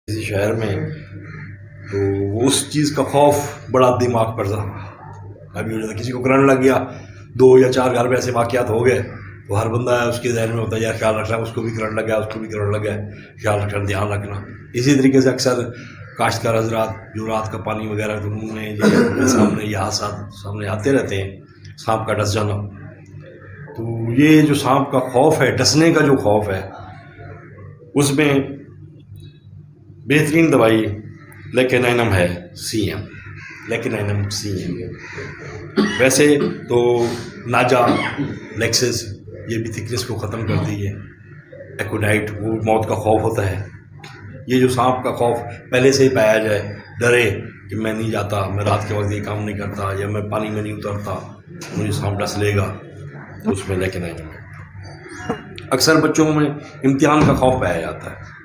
किसी शहर में, तो उस चीज़ का खौफ बड़ा दिमाग पर अभी हो जाता। किसी को करंट लग गया, 2 या 4 घर में ऐसे वाक़यात हो गए, तो हर बंदा उसके जहन में होता है यार ख्याल रखना, उसको भी करंट लग गया, उसको भी करंट लग गया, ख्याल रखना, ध्यान रखना। इसी तरीके से अक्सर काश्तकार हजरात जो रात का पानी वगैरह तो उनमें सामने ये हादसात सामने आते रहते हैं, सांप का डस जाना। तो ये जो सांप का खौफ है, डसने का जो खौफ है, उसमें बेहतरीन दवाई लेकेनाइनम है, CM, लेकेनाइनम CM। वैसे तो नाजा, लेक्सिस ये भी थिकनेस को ख़त्म करती है। एक्वाडाइट वो मौत का खौफ होता है। ये जो सांप का खौफ पहले से ही पाया जाए, डरे कि मैं नहीं जाता, मैं रात के वक्त ये काम नहीं करता, या मैं पानी में नहीं उतरता, मुझे सांप डस लेगा, तो उसमें लेकेनाइनम है। अक्सर बच्चों में इम्तिहान का खौफ पाया जाता है।